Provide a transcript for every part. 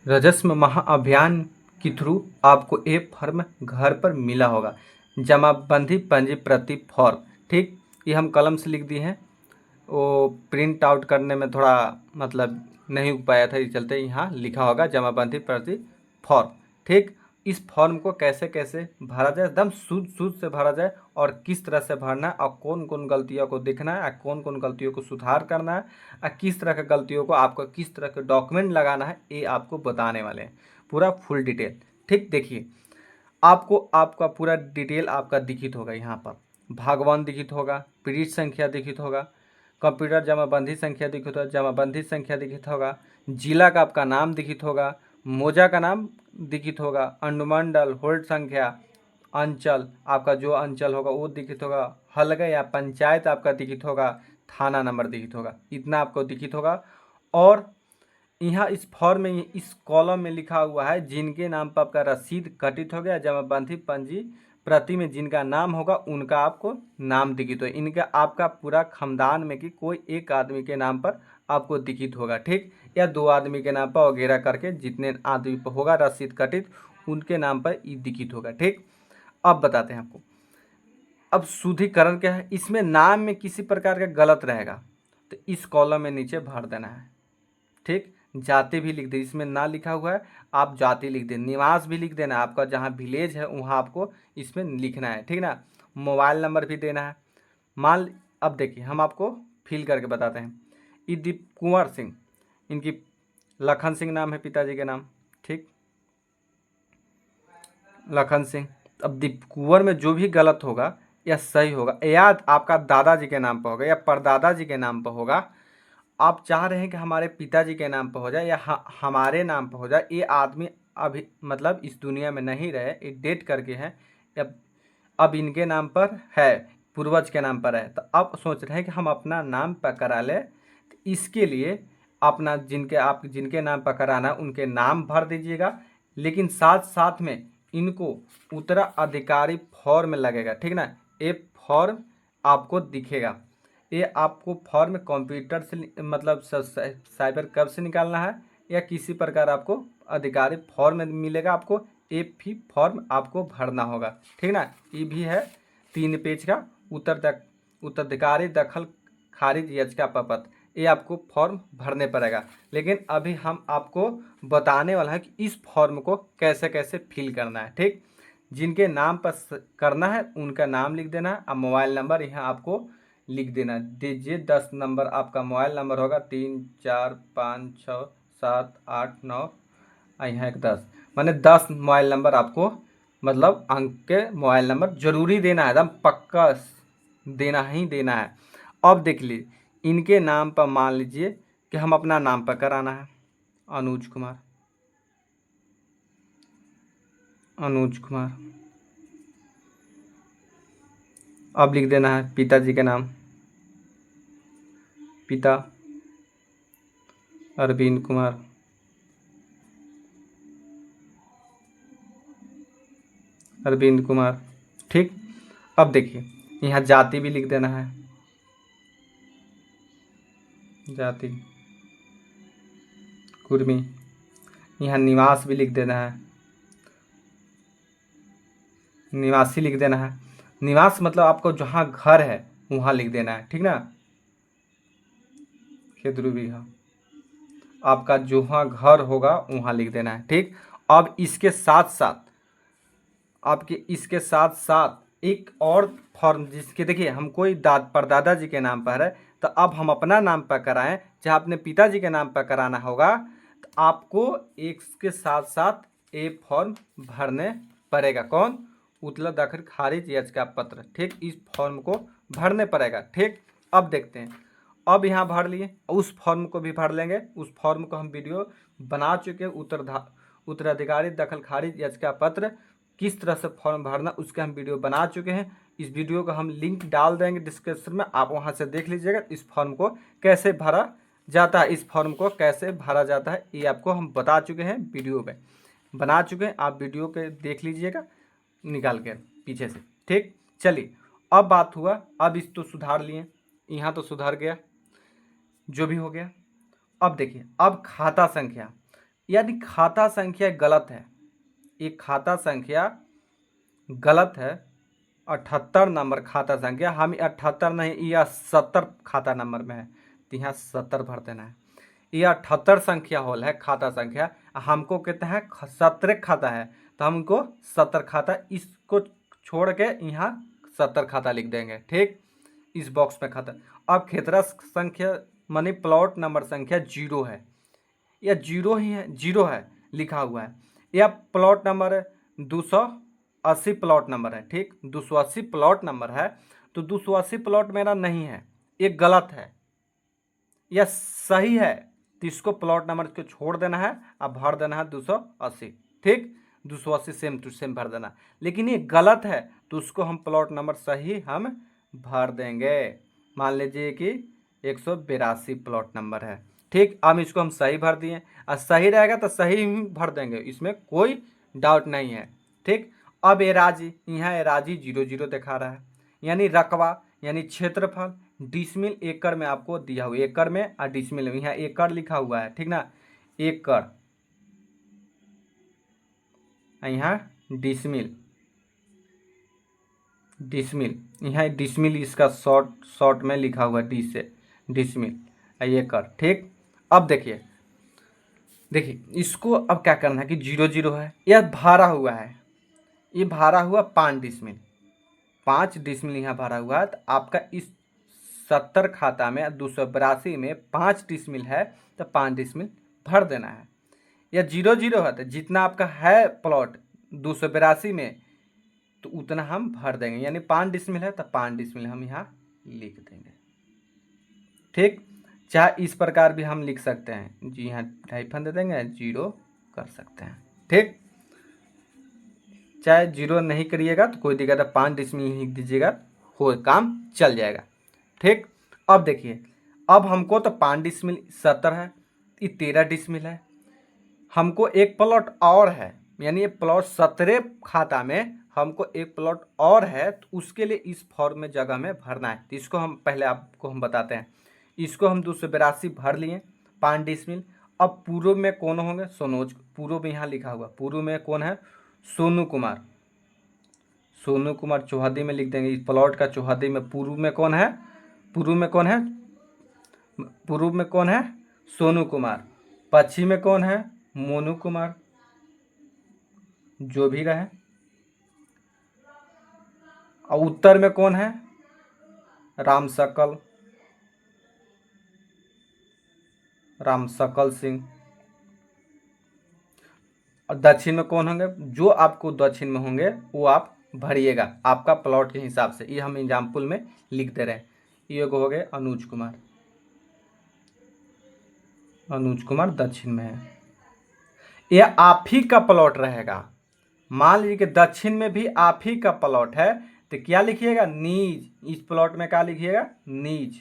राजस्व महाअभियान के थ्रू आपको एक फॉर्म घर पर मिला होगा, जमाबंदी पंजी प्रति फॉर्म। ठीक, ये हम कलम से लिख दिए हैं, वो प्रिंट आउट करने में थोड़ा मतलब नहीं हो पाया था, इस चलते यहाँ लिखा होगा जमाबंदी प्रति फॉर्म। ठीक, इस फॉर्म को कैसे कैसे भरा जाए, एकदम शुद्ध से भरा जाए और किस तरह से भरना है और कौन कौन गलतियों को देखना है और कौन कौन गलतियों को सुधार करना है और किस तरह के गलतियों को आपको किस तरह के डॉक्यूमेंट लगाना है, ये आपको बताने वाले हैं पूरा फुल डिटेल। ठीक, देखिए आपको आपका पूरा डिटेल आपका दिखित होगा, यहाँ पर भागवान दिखित होगा, पीड़ित संख्या दिखित होगा, कंप्यूटर जमाबंदी संख्या दिखित होगा, जमाबंदी संख्या दिखित होगा, जिला का आपका नाम दिखित होगा, मोजा का नाम दिखित होगा, अनुमंडल, होल्ड संख्या, अंचल आपका जो अंचल होगा वो दिखित होगा, हलगा या पंचायत आपका दिखित होगा, थाना नंबर दिखित होगा, इतना आपको दिखित होगा। और यहाँ इस फॉर्म में इस कॉलम में लिखा हुआ है जिनके नाम पर आपका रसीद कटित हो गया, जमाबंदी पंजी प्रति में जिनका नाम होगा उनका आपको नाम दिखित होगा। इनका आपका पूरा खानदान में कि कोई एक आदमी के नाम पर आपको दिखित होगा, ठीक, या 2 आदमी के नाम पर वगैरह करके जितने आदमी पर होगा रसीद कटित उनके नाम पर ये दिखित होगा। ठीक, अब बताते हैं आपको। अब शुद्धिकरण क्या है, इसमें नाम में किसी प्रकार का गलत रहेगा तो इस कॉलम में नीचे भर देना है। ठीक, जाति भी लिख दे, इसमें ना लिखा हुआ है आप जाति लिख दें, निवास भी लिख देना, आपका जहाँ विलेज है वहाँ आपको इसमें लिखना है, ठीक ना। मोबाइल नंबर भी देना है। अब देखिए हम आपको फिल करके बताते हैं। ये दीप कुंवर सिंह, इनकी लखन सिंह नाम है पिताजी के नाम, ठीक, लखन सिंह। अब दीप कुंवर में जो भी गलत होगा या सही होगा, या आपका दादाजी के नाम पर होगा या परदादा जी के नाम पर होगा, आप चाह रहे हैं कि हमारे पिताजी के नाम पर हो जाए या हमारे नाम पर हो जाए, ये आदमी अभी मतलब इस दुनिया में नहीं रहे, ये डेट करके हैं, अब इनके नाम पर है, पूर्वज के नाम पर है, तो अब सोच रहे हैं कि हम अपना नाम पर करा लें। तो इसके लिए अपना जिनके नाम पर कराना उनके नाम भर दीजिएगा, लेकिन साथ साथ में इनको उत्तराधिकारी फॉर्म लगेगा, ठीक ना। ये फॉर्म आपको दिखेगा, ये आपको फॉर्म कंप्यूटर से मतलब साइबर कब से निकालना है या किसी प्रकार आपको अधिकारी फॉर्म मिलेगा, आपको ये भी फॉर्म आपको भरना होगा, ठीक ना। ये भी है 3 पेज का उत्तराधिकारी दखल खारिज याचिका पत्र, ये आपको फॉर्म भरने पड़ेगा। लेकिन अभी हम आपको बताने वाला है कि इस फॉर्म को कैसे कैसे फिल करना है। ठीक, जिनके नाम पर करना है उनका नाम लिख देना है और मोबाइल नंबर यहाँ आपको लिख देना दीजिए। 10 नंबर आपका मोबाइल नंबर होगा, 3 4 5 6 7 8 9 यहाँ एक 10, माने 10 मोबाइल नंबर आपको मतलब अंक के मोबाइल नंबर जरूरी देना है, एकदम पक्का देना ही देना है। अब देख लीजिए इनके नाम पर मान लीजिए कि हम अपना नाम पर कराना है, अनुज कुमार, अनुज कुमार। अब लिख देना है पिताजी के नाम, पिता अरविंद कुमार, अरविंद कुमार। ठीक, अब देखिए यहाँ जाति भी लिख देना है, जाति कुर्मी। यहाँ निवास भी लिख देना है, निवासी लिख देना है। निवास मतलब आपको जहाँ घर है वहाँ लिख देना है, ठीक ना। खेतरू भी है, आपका जहाँ घर होगा वहाँ लिख देना है। ठीक, अब इसके साथ साथ एक और फॉर्म, जिसके देखिए हम कोई परदादा जी के नाम पर है तो अब हम अपना नाम पर कराएं चाहे अपने पिताजी के नाम पर कराना होगा, तो आपको एक के साथ साथ एक फॉर्म भरने पड़ेगा। कौन? उत्तर दाखिल खारिज याचिका पत्र। ठीक, इस फॉर्म को भरने पड़ेगा। ठीक, अब देखते हैं, अब यहाँ भर लिए, उस फॉर्म को भी भर लेंगे। उस फॉर्म को हम वीडियो बना चुके हैं, उत्तराधिकारी दखल खारिज याचिका पत्र किस तरह से फॉर्म भरना उसके हम वीडियो बना चुके हैं। इस वीडियो का हम लिंक डाल देंगे डिस्क्रिप्शन में, आप वहां से देख लीजिएगा इस फॉर्म को कैसे भरा जाता है। इस फॉर्म को कैसे भरा जाता है ये आपको हम बता चुके हैं, वीडियो में बना चुके हैं, आप वीडियो के देख लीजिएगा निकाल के पीछे से। ठीक, चलिए अब बात हुआ, अब इस तो सुधार लिए, यहाँ तो सुधार गया, जो भी हो गया। अब देखिए, अब खाता संख्या यानी खाता संख्या गलत है, ये खाता संख्या गलत है। 78 नंबर खाता संख्या, हम 78 नहीं, यह 70 खाता नंबर में है, तो यहाँ 70 भर देना है। ये 78 संख्या होल है खाता संख्या, हमको कहते हैं 17 खाता है, तो हम इनको 70 खाता, इसको छोड़ के यहाँ 70 खाता लिख देंगे। ठीक, इस बॉक्स में खाता। अब खेतरा संख्या मानी प्लॉट नंबर संख्या 0 है, या 0 ही है, 0 है लिखा हुआ है, या प्लॉट नंबर 280 प्लॉट नंबर है। ठीक, 280 प्लॉट नंबर है, तो 280 प्लॉट मेरा नहीं है, ये गलत है या सही है, तो इसको प्लॉट नंबर को छोड़ देना है, अब भर देना है 280। ठीक, 280 सेम टू सेम भर देना, लेकिन ये गलत है तो उसको हम प्लॉट नंबर सही हम भर देंगे। मान लीजिए कि 182 प्लॉट नंबर है। ठीक, अब इसको हम सही भर दिए, और सही रहेगा तो सही ही भर देंगे, इसमें कोई डाउट नहीं है। ठीक, अब एराजी, यहाँ एराजी 00 दिखा रहा है, यानी रकबा यानी क्षेत्रफल डिसमिल एकड़ में आपको दिया हुआ, एकड़ में और डिसमिल में, यहाँ एकड़ लिखा हुआ है। ठीक ना, एकड़, यहाँ डिसमिल, डिसमिल, यहाँ डिसमिल इसका शॉर्ट में लिखा हुआ है, डी से डिसमिल, एकड़। ठीक, अब देखिए इसको अब क्या करना है कि 00 है, यह भरा हुआ है, ये भरा हुआ 5 डिसमिल, 5 डिसमिल यहाँ भरा हुआ है, तो आपका इस 70 खाता में 282 में 5 डिसमिल है, तो 5 डिसमिल भर देना है। या 00 है तो जितना आपका है प्लॉट 282 में, तो उतना हम भर देंगे, यानी 5 डिसमिल है तो 5 डिसमिल हम यहाँ लिख देंगे। ठीक, चाहे इस प्रकार भी हम लिख सकते हैं जी, यहाँ हाइफन दे देंगे, 0 कर सकते हैं। ठीक, चाहे 0 नहीं करिएगा तो कोई दिक्कत है, 5 डिसमिल लिख दीजिएगा, हो काम चल जाएगा। ठीक, अब देखिए, अब हमको तो 5 डिसमिल 70 है, ये 13 डिसमिल है, हमको एक प्लॉट और है, यानी ये प्लॉट 17 खाता में हमको एक प्लॉट और है, तो उसके लिए इस फॉर्म में जगह में भरना है। तो इसको हम पहले आपको हम बताते हैं, इसको हम 282 भर लिए 5 डिसमिल। अब पूर्व में कौन होंगे, सोनोज, पूर्व में यहाँ लिखा हुआ, पूर्व में कौन है, सोनू कुमार, सोनू कुमार चौहदी में लिख देंगे, इस प्लॉट का चौहदी में पूर्व में कौन है, पूर्व में कौन है, पूर्व में कौन है, सोनू कुमार, पश्चिम में कौन है, मोनू कुमार, जो भी रहे, और उत्तर में कौन है, राम सकल, राम सकल सिंह, और दक्षिण में कौन होंगे, जो आपको दक्षिण में होंगे वो आप भरिएगा आपका प्लॉट के हिसाब से, ये हम एग्जाम्पल में लिख दे रहे हैं। ये हो गए अनुज कुमार, अनुज कुमार दक्षिण में है, यह आप ही का प्लॉट रहेगा। मान लीजिए कि दक्षिण में भी आप ही का प्लॉट है, तो क्या लिखिएगा, नीज, इस प्लॉट में क्या लिखिएगा, नीज,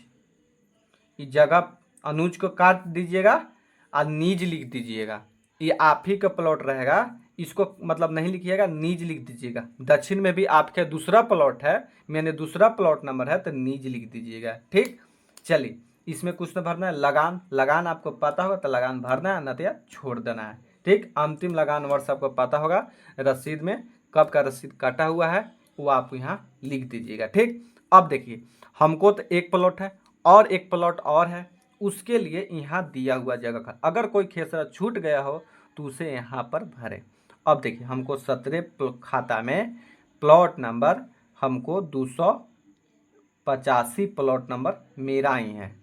इस जगह अनुज को काट दीजिएगा और नीज लिख दीजिएगा, ये आप ही का प्लॉट रहेगा, इसको मतलब नहीं लिखिएगा, नीज लिख दीजिएगा। दक्षिण में भी आपके दूसरा प्लॉट है, मैंने दूसरा प्लॉट नंबर है, तो नीज लिख दीजिएगा। ठीक, चलिए इसमें कुछ न भरना है, लगान, लगान आपको पता होगा तो लगान भरना है, न तो छोड़ देना है। ठीक, अंतिम लगान वर्ष आपको पता होगा, रसीद में कब का रसीद काटा हुआ है वो आप यहाँ लिख दीजिएगा। ठीक, अब देखिए हमको तो एक प्लॉट है और एक प्लॉट और है, उसके लिए यहाँ दिया हुआ जगह का अगर कोई खेसरा छूट गया हो तो उसे यहाँ पर भरे। अब देखिए हमको 17 खाता में प्लॉट नंबर हमको 285 प्लॉट नंबर मेरा ही है।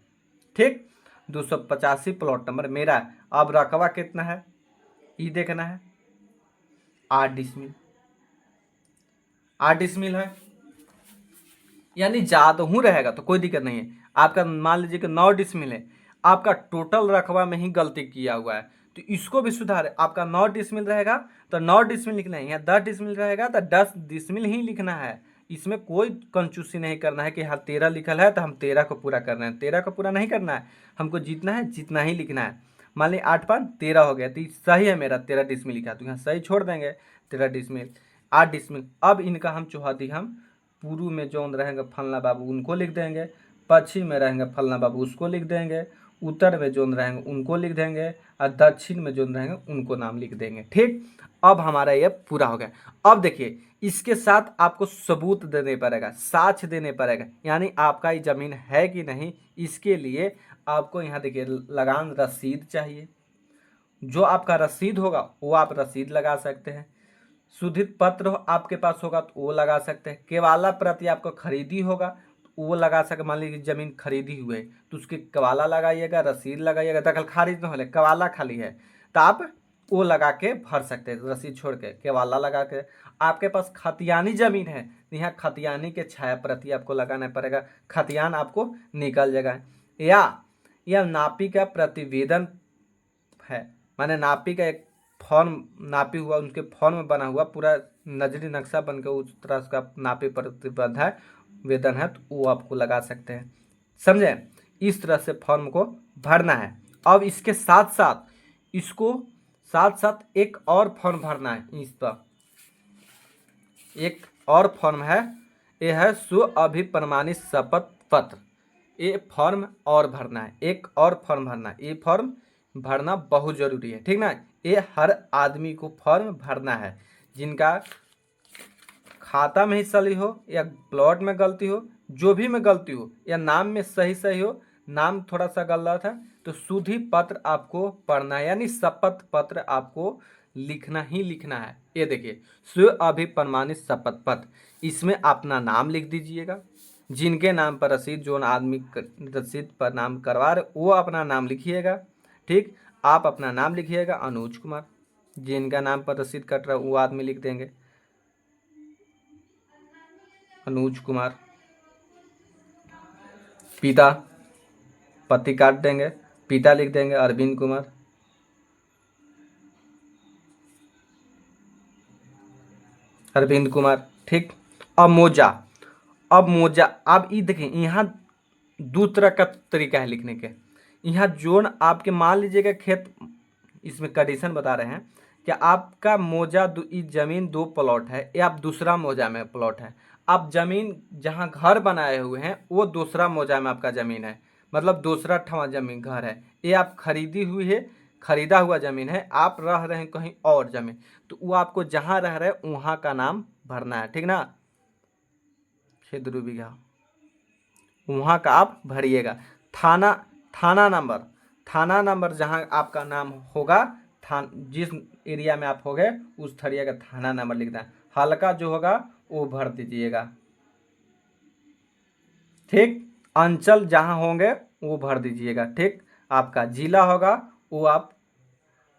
ठीक, 285 प्लॉट नंबर मेरा है। अब रकबा कितना है ये देखना है, 8 डिसमिल, 8 डिसमिल है, यानी ज़्यादा हूँ रहेगा तो कोई दिक्कत नहीं है। आपका मान लीजिए कि 9 डिसमिल है, आपका टोटल रकबा में ही गलती किया हुआ है, तो इसको भी सुधारे। आपका 9 डिसमिल रहेगा तो 9 डिसमिल लिखना है, यहाँ 10 डिसमिल रहेगा तो 10 डिसमिल ही लिखना है। इसमें कोई कंजूसी नहीं करना है कि हाँ 13 लिखल है तो हम 13 को पूरा करना है, 13 को पूरा नहीं करना है, हमको जितना है जितना ही लिखना है। मान ली 8 5 13 हो गया, तो सही है मेरा 13 डिसमिल लिखा, तो यहाँ सही छोड़ देंगे 13 डिसमिल, 8 डिसमिल। अब इनका हम चौहदी हम पूर्व में जो रहेंगे फलना बाबू उनको लिख देंगे, पश्चिम में रहेंगे फलना बाबू उसको लिख देंगे, उत्तर में जो रहेंगे उनको लिख देंगे और दक्षिण में जो रहेंगे उनको नाम लिख देंगे। ठीक, अब हमारा ये पूरा हो गया। अब देखिए इसके साथ आपको सबूत देने पड़ेगा, साक्ष्य देने पड़ेगा, यानी आपका ये जमीन है कि नहीं। इसके लिए आपको यहाँ देखिए लगान रसीद चाहिए। जो आपका रसीद होगा वो आप रसीद लगा सकते हैं। शुद्धित पत्र आपके पास होगा तो वो लगा सकते हैं। केवाला प्रति आपको खरीदी होगा तो वो लगा सकते। मान लीजिए जमीन खरीदी हुई है तो उसकी केवाला लगाइएगा, रसीद लगाइएगा। दखल खारिज न हो, केवाला खाली है तो आप वो लगा के भर सकते हैं, रसीद छोड़ के केवाला लगा के। आपके पास खतियानी जमीन है तो यहाँ खतियानी के छाया प्रति आपको लगाना पड़ेगा, खतियान आपको निकल जाएगा। या नापी का प्रतिवेदन है, माने नापी का एक फॉर्म नापी हुआ, उनके फॉर्म में बना हुआ पूरा नजरी नक्शा बन के उस तरह का नापी प्रतिबद्ध है वेदन है तो वो आपको लगा सकते हैं। समझे, इस तरह से फॉर्म को भरना है। अब इसके साथ साथ इसको एक और फॉर्म भरना है। इस पर एक और फॉर्म है, ये है स्व अभिप्रमाणित शपथ पत्र। ये फॉर्म और भरना है, एक और फॉर्म भरना है। ये फॉर्म भरना बहुत जरूरी है, ठीक ना। ये हर आदमी को फॉर्म भरना है जिनका खाता में ही सही हो या प्लॉट में गलती हो, जो भी में गलती हो, या नाम में सही हो, नाम थोड़ा सा गलत है तो शुद्धि पत्र आपको पढ़ना है, यानी शपथ पत्र आपको लिखना ही लिखना है। ये देखिए स्व अभिप्रमाणित शपथ पत्र, इसमें अपना नाम लिख दीजिएगा। जिनके नाम पर रसीद, जो आदमी रसीद पर नाम करवा रहे वो अपना नाम लिखिएगा। ठीक, आप अपना नाम लिखिएगा अनुज कुमार। जिनका नाम पर रसीद कट रहा है वो आदमी लिख देंगे अनुज कुमार। पिता, पति काट देंगे, पिता लिख देंगे अरविंद कुमार। अरविंद कुमार। ठीक, अब मोजा, अब ये देखिए यहाँ दो तरह का तरीका है लिखने के। यहाँ जोन आपके मान लीजिएगा खेत, इसमें कंडीशन बता रहे हैं कि आपका मोजा जमीन 2 प्लॉट है, या आप दूसरा मोजा में प्लॉट है। आप जमीन जहाँ घर बनाए हुए हैं वो दूसरा मोजा में आपका जमीन है, मतलब दूसरा ठवा जमीन घर है। ये आप खरीदी हुई है, खरीदा हुआ जमीन है, आप रह रहे हैं कहीं और जमीन, तो वो आपको जहाँ रह रहे हैं वहाँ का नाम भरना है, ठीक ना। क्षेत्र बीघा वहाँ का आप भरिएगा। थाना नंबर जहाँ आपका नाम होगा, जिस एरिया में आप हो गए उस एरिया का थाना नंबर लिखना है। हल्का जो होगा वो भर दीजिएगा। ठीक, अंचल जहाँ होंगे वो भर दीजिएगा। ठीक, आपका जिला होगा वो आप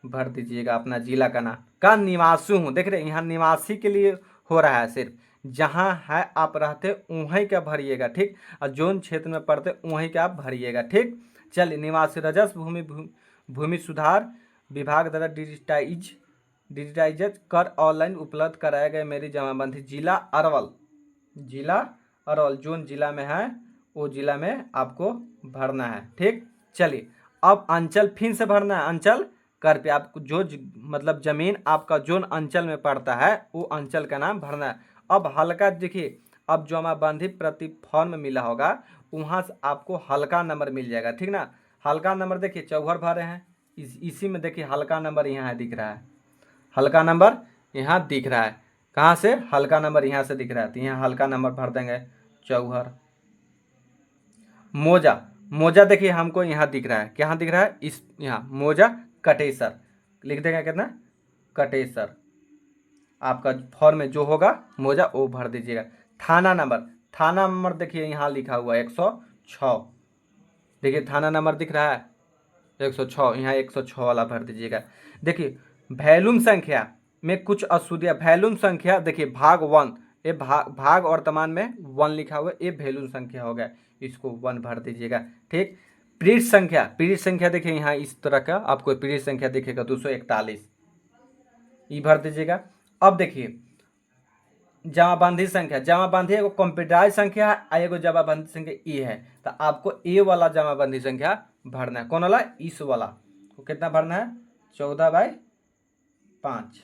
भर दीजिएगा, अपना जिला का नाम का निवासी हूँ। देख रहे यहाँ निवासी के लिए हो रहा है, सिर्फ जहाँ है आप रहते वहीं का भरिएगा। ठीक, और जोन क्षेत्र में पड़ते वहीं का आप भरिएगा। ठीक, चलिए निवासी राजस्व भूमि सुधार विभाग द्वारा डिजिटाइज कर ऑनलाइन उपलब्ध कराए गए मेरी जमाबंदी। जिला अरवल जोन जिला में है वो जिला में आपको भरना है। ठीक, चलिए अब अंचल फिर से भरना है। अंचल कर पे आपको जो मतलब जमीन आपका जोन अंचल में पड़ता है वो अंचल का नाम भरना है। अब हल्का देखिए, अब जमाबंदी प्रति फॉर्म मिला होगा वहाँ से आपको हल्का नंबर मिल जाएगा, ठीक ना। हल्का नंबर देखिए चौहर भरे हैं, इसी में देखिए हल्का नंबर यहाँ दिख रहा है, हल्का नंबर यहाँ दिख रहा है। कहाँ से? हल्का नंबर यहाँ से दिख रहा है, तो यहाँ हल्का नंबर भर देंगे चौहर। मोजा देखिए हमको यहाँ दिख रहा है, क्या दिख रहा है? इस यहाँ मोजा कटेसर लिख देंगे, कितना कटेसर। आपका फॉर्म में जो होगा मोजा वो भर दीजिएगा। थाना नंबर देखिए यहाँ लिखा हुआ है 106। देखिए थाना नंबर दिख रहा है 106, यहाँ 106 वाला भर दीजिएगा। देखिए वैल्यूम संख्या में कुछ अशुद्धियाँ, वैल्यूम संख्या देखिए भाग 1, ये भाग वर्तमान में 1 लिखा हुआ है, ये वैल्यूम संख्या हो गया, इसको 1 भर दीजिएगा। ठीक, पीढ़ी संख्या देखिए यहाँ इस तरह का आपको पीढ़ी संख्या दिखेगा 241, ये भर दीजिएगा। अब देखिए जमाबंदी एगो कंप्यूटराइज संख्या है, एगो जमाबंदी संख्या ये है, तो आपको ए वाला जमाबंदी संख्या भरना है। कौन वाला? इस वाला को कितना भरना है? 14/5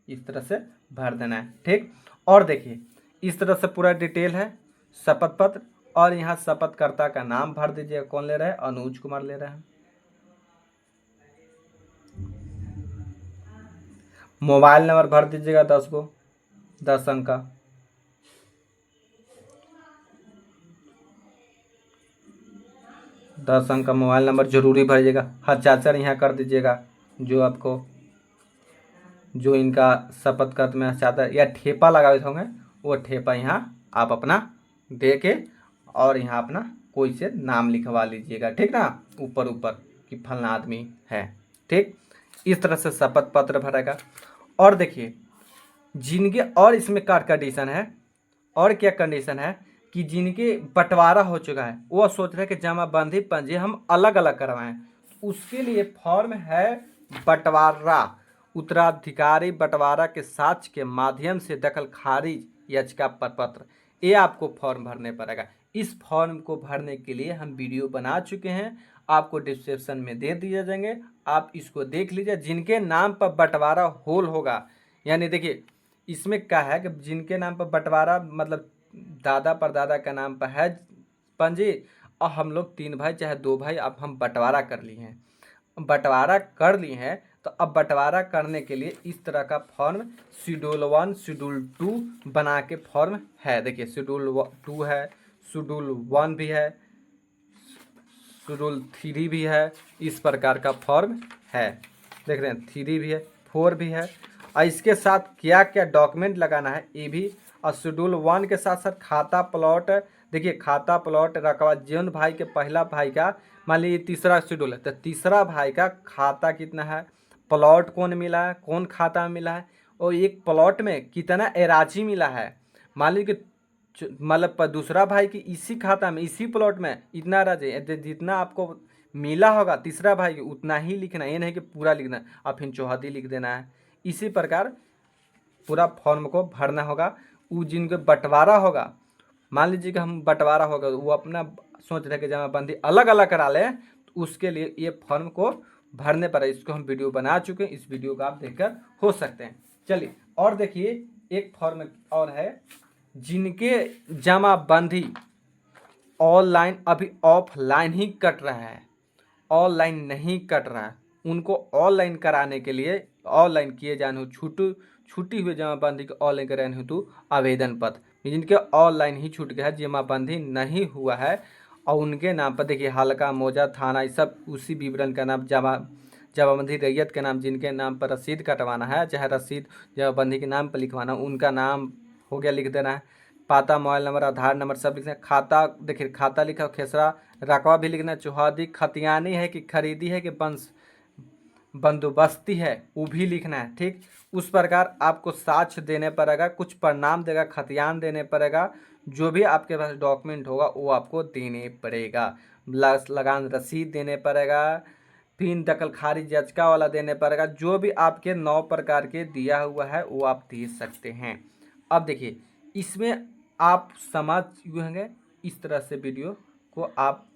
इस तरह से भर देना है। ठीक, और देखिए इस तरह से पूरा डिटेल है शपथ पत्र, और यहाँ शपथकर्ता का नाम भर दीजिएगा। कौन ले रहा है? अनुज कुमार ले रहा है। मोबाइल नंबर भर दीजिएगा 10 को, 10 अंक का। दस अंक का मोबाइल नंबर जरूरी भरिएगा। हस्ताक्षर यहाँ कर दीजिएगा, जो आपको जो इनका शपथ पत्र में हस्ताक्षर या ठेपा लगाए होंगे वो ठेपा यहाँ आप अपना दे के और यहाँ अपना कोई से नाम लिखवा लीजिएगा, ठीक ना, ऊपर ऊपर कि फलना आदमी है, ठीक। इस तरह से शपथ पत्र भरेगा। और देखिए जिनके और इसमें कार्ड कंडीशन है, और क्या कंडीशन है कि जिनके बंटवारा हो चुका है वो सोच रहे हैं कि जमाबंदी पंजी हम अलग अलग करवाएं, उसके लिए फॉर्म है बंटवारा उत्तराधिकारी बंटवारा के साक्ष्य के माध्यम से दखल खारिज याचिका प्रपत्र, ये आपको फॉर्म भरने पड़ेगा। इस फॉर्म को भरने के लिए हम वीडियो बना चुके हैं, आपको डिस्क्रिप्शन में दे दिए जाएंगे, आप इसको देख लीजिए। जिनके नाम पर बंटवारा होल होगा, यानी देखिए इसमें क्या है कि जिनके नाम पर बंटवारा मतलब दादा परदादा का नाम पर है पंजी, और हम लोग 3 भाई चाहे 2 भाई अब हम बंटवारा कर लिए हैं, बंटवारा कर लिए हैं, तो अब बंटवारा करने के लिए इस तरह का फॉर्म शेड्यूल 1 शेड्यूल 2 बना के फॉर्म है। देखिए शेड्यूल 2 है, शेड्यूल 1 भी है, शेड्यूल 3 भी है, इस प्रकार का फॉर्म है। देख रहे हैं 3 भी है, 4 भी है, और इसके साथ क्या क्या डॉक्यूमेंट लगाना है ये भी। और शेड्यूल 1 के साथ साथ खाता प्लॉट, देखिए खाता प्लॉट रकबा जौन भाई के पहला भाई का, मान लीजिए तीसरा शेड्यूल है तो तीसरा भाई का खाता कितना है, प्लॉट कौन मिला है, कौन खाता में मिला है, और एक प्लॉट में कितना एराजी मिला है। मान लीजिए कि मतलब दूसरा भाई की इसी खाता में इसी प्लॉट में इतना राजे, जितना आपको मिला होगा तीसरा भाई उतना ही लिखना, ये नहीं कि पूरा लिखना और फिर चौहदी लिख देना है। इसी प्रकार पूरा फॉर्म को भरना होगा। वो जिनके बंटवारा होगा, मान लीजिए कि हम बंटवारा होगा वो अपना सोच रहे कि जमाबंदी अलग अलग करा ले, तो उसके लिए ये फॉर्म को भरने पर है। इसको हम वीडियो बना चुके हैं, इस वीडियो को आप देखकर हो सकते हैं। चलिए और देखिए एक फॉर्म और है, जिनके जमाबंदी ऑनलाइन अभी ऑफलाइन ही कट रहा है, ऑनलाइन नहीं कट रहा है, उनको ऑनलाइन कराने के लिए ऑनलाइन किए जाने हो छूटी हुई जमाबंदी को ऑनलाइन कराने हेतु आवेदन पत्र, जिनके ऑनलाइन ही छूट गया है, जमाबंदी नहीं हुआ है, और उनके नाम पर देखिए हल्का मौजा थाना ये सब उसी विवरण का नाम जमाबंदी रैयत के नाम, जिनके नाम पर रसीद कटवाना है चाहे रसीद जमाबंदी के नाम पर लिखवाना, उनका नाम हो गया लिख देना है, पता मोबाइल नंबर आधार नंबर सब लिखना है। खाता देखिए खाता लिखा खेसरा रकबा भी लिखना है, चौहदी खतियानी है कि खरीदी है कि बंदोबस्ती है वो भी लिखना है, ठीक। उस प्रकार आपको साक्ष्य देने पड़ेगा, कुछ प्रणाम देगा, खतियान देने पड़ेगा, जो भी आपके पास डॉक्यूमेंट होगा वो आपको देने पड़ेगा, लगान रसीद देने पड़ेगा, फिर दखल खारिज याचिका वाला देने पड़ेगा, जो भी आपके 9 प्रकार के दिया हुआ है वो आप दे सकते हैं। अब देखिए इसमें आप समझ होंगे, इस तरह से वीडियो को आप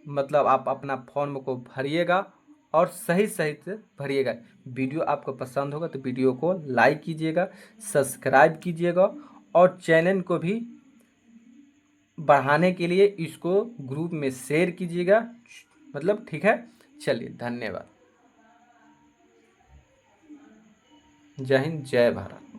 मतलब आप अपना फॉर्म को भरिएगा और सही सही से भरिएगा। वीडियो आपको पसंद होगा तो वीडियो को लाइक कीजिएगा, सब्सक्राइब कीजिएगा, और चैनल को भी बढ़ाने के लिए इसको ग्रुप में शेयर कीजिएगा, मतलब ठीक है। चलिए धन्यवाद, जय हिंद जय भारत।